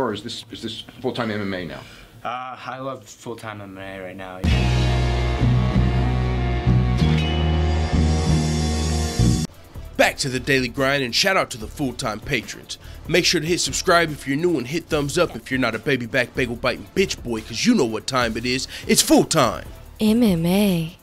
Or is this full-time MMA now? I love full-time MMA right now. Back to the daily grind, and shout out to the full-time patrons. Make sure to hit subscribe if you're new and hit thumbs up if you're not a baby back bagel biting bitch boy, cause you know what time it is. It's full-time MMA.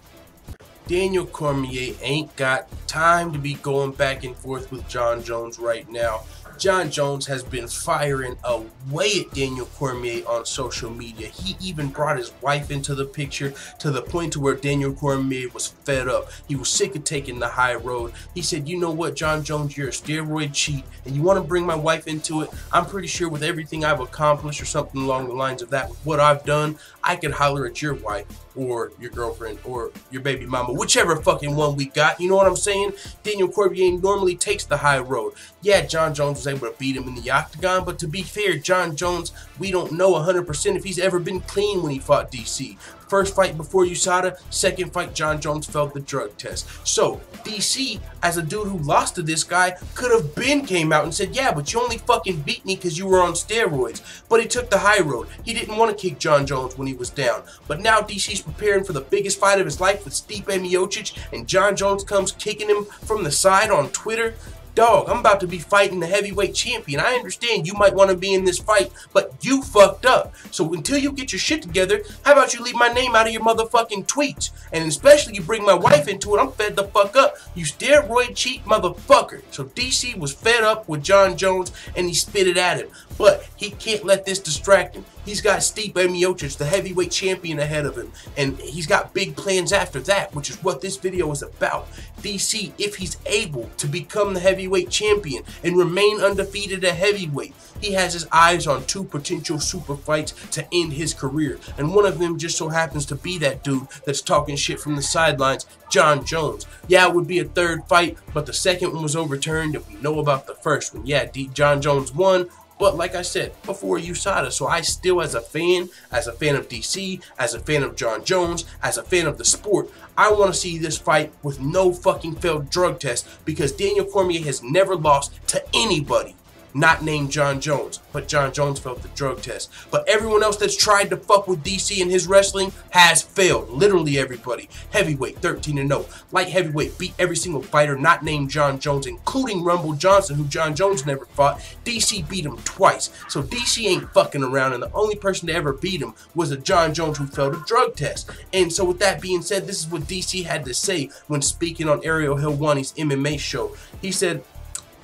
Daniel Cormier ain't got time to be going back and forth with Jon Jones right now. Jon Jones has been firing away at Daniel Cormier on social media. He even brought his wife into the picture to the point to where Daniel Cormier was fed up. He was sick of taking the high road. He said, you know what, Jon Jones, you're a steroid cheat, and you want to bring my wife into it? I'm pretty sure with everything I've accomplished or something along the lines of that, with what I've done, I could holler at your wife or your girlfriend or your baby mama, whichever fucking one we got. You know what I'm saying? Daniel Cormier normally takes the high road. Yeah, Jon Jones was able to beat him in the octagon, but to be fair, Jon Jones, we don't know 100% if he's ever been clean when he fought DC. First fight before USADA, second fight, Jon Jones failed the drug test. So, DC, as a dude who lost to this guy, could have came out and said, yeah, but you only fucking beat me because you were on steroids. But he took the high road. He didn't want to kick Jon Jones when he was down. But now DC's preparing for the biggest fight of his life with Stipe Miocic, and Jon Jones comes kicking him from the side on Twitter. Dog, I'm about to be fighting the heavyweight champion. I understand you might want to be in this fight, but you fucked up. So until you get your shit together, how about you leave my name out of your motherfucking tweets? And especially you bring my wife into it, I'm fed the fuck up. You steroid cheat motherfucker. So DC was fed up with Jon Jones and he spit it at him. But he can't let this distract him. He's got Stipe Miocic, the heavyweight champion, ahead of him. And he's got big plans after that, which is what this video is about. DC, if he's able to become the heavyweight champion and remain undefeated at heavyweight, he has his eyes on two potential super fights to end his career. And one of them just so happens to be that dude that's talking shit from the sidelines, Jon Jones. Yeah, it would be a third fight, but the second one was overturned and we know about the first one. Yeah, Jon Jones won. But like I said, before USADA, so I still as a fan of DC, as a fan of Jon Jones, as a fan of the sport, I want to see this fight with no fucking failed drug test because Daniel Cormier has never lost to anybody not named Jon Jones, but Jon Jones failed the drug test. But everyone else that's tried to fuck with DC in his wrestling has failed. Literally everybody. Heavyweight 13-0. Light heavyweight beat every single fighter not named Jon Jones, including Rumble Johnson, who Jon Jones never fought. DC beat him twice. So DC ain't fucking around, and the only person to ever beat him was a Jon Jones who failed a drug test. And so with that being said, this is what DC had to say when speaking on Ariel Helwani's MMA show. He said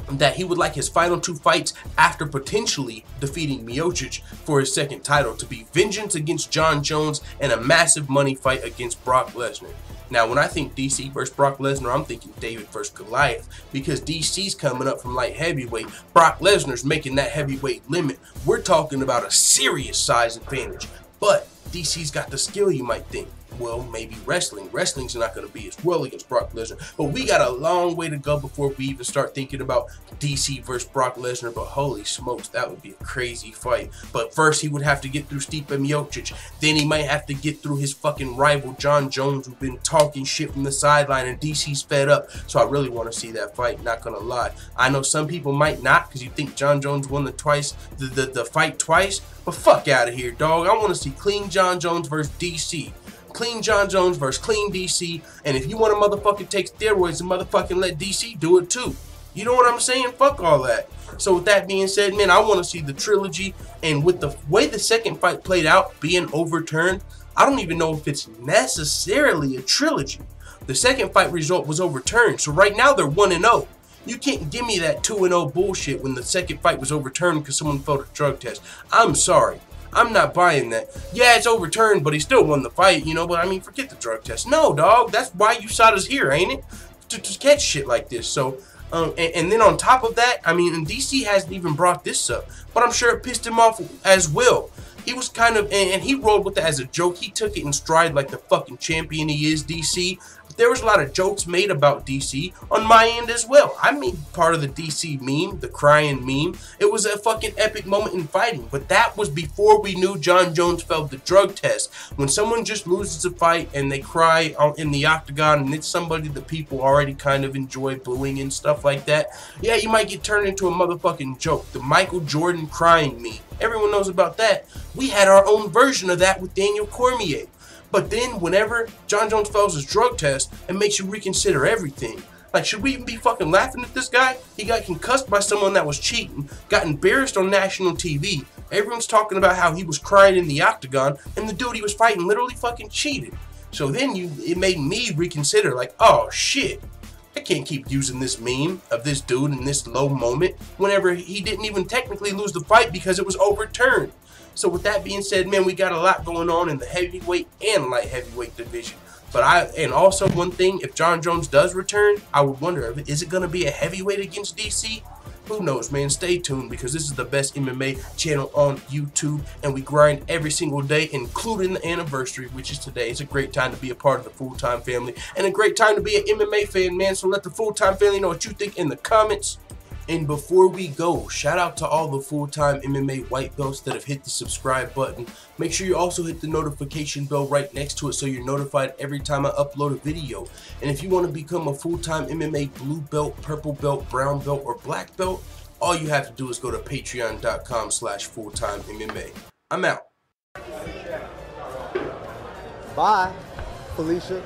that he would like his final two fights after potentially defeating Miocic for his second title to be vengeance against Jon Jones and a massive money fight against Brock Lesnar. Now, when I think DC versus Brock Lesnar, I'm thinking David versus Goliath because DC's coming up from light heavyweight. Brock Lesnar's making that heavyweight limit. We're talking about a serious size advantage. But DC's got the skill, you might think. Well, maybe wrestling. Wrestling's not going to be as well against Brock Lesnar. But we got a long way to go before we even start thinking about DC versus Brock Lesnar. But holy smokes, that would be a crazy fight. But first, he would have to get through Stipe Miocic. Then he might have to get through his fucking rival, Jon Jones, who's been talking shit from the sideline, and DC's fed up. So I really want to see that fight, not going to lie. I know some people might not because you think Jon Jones won the fight twice. But fuck out of here, dog. I want to see clean Jon Jones versus DC. Clean Jon Jones versus clean DC, and if you want to motherfucking take steroids, then motherfucking let DC do it too. You know what I'm saying? Fuck all that. So with that being said, man, I want to see the trilogy, and with the way the second fight played out being overturned, I don't even know if it's necessarily a trilogy. The second fight result was overturned, so right now they're 1-0. You can't give me that 2-0 bullshit when the second fight was overturned because someone failed a drug test. I'm sorry. I'm not buying that. Yeah, it's overturned, but he still won the fight, you know, but I mean, forget the drug test. No, dog, that's why USADA's here, ain't it? To catch shit like this. So, and then on top of that, I mean, and DC hasn't even brought this up, but I'm sure it pissed him off as well. He was kind of, and he rolled with it as a joke. He took it in stride like the fucking champion he is, DC. There was a lot of jokes made about DC on my end as well. I mean, part of the DC meme, the crying meme. It was a fucking epic moment in fighting, but that was before we knew Jon Jones failed the drug test. When someone just loses a fight and they cry in the octagon and it's somebody that people already kind of enjoy booing and stuff like that, yeah, you might get turned into a motherfucking joke. The Michael Jordan crying meme. Everyone knows about that. We had our own version of that with Daniel Cormier. But then whenever Jon Jones fails his drug test, it makes you reconsider everything. Like, should we even be fucking laughing at this guy? He got concussed by someone that was cheating, got embarrassed on national TV. Everyone's talking about how he was crying in the octagon, and the dude he was fighting literally fucking cheated. So then it made me reconsider, like, oh shit, I can't keep using this meme of this dude in this low moment whenever he didn't even technically lose the fight because it was overturned. So with that being said, man, we got a lot going on in the heavyweight and light heavyweight division. And also one thing, if Jon Jones does return, I would wonder, is it going to be a heavyweight against DC? Who knows, man? Stay tuned, because this is the best MMA channel on YouTube, and we grind every single day, including the anniversary, which is today. It's a great time to be a part of the Full-Time family, and a great time to be an MMA fan, man. So let the Full-Time family know what you think in the comments. And before we go, shout out to all the Full-Time MMA white belts that have hit the subscribe button. Make sure you also hit the notification bell right next to it so you're notified every time I upload a video. And if you want to become a Full-Time MMA blue belt, purple belt, brown belt, or black belt, all you have to do is go to patreon.com/fulltimemma. I'm out. Bye, Felicia.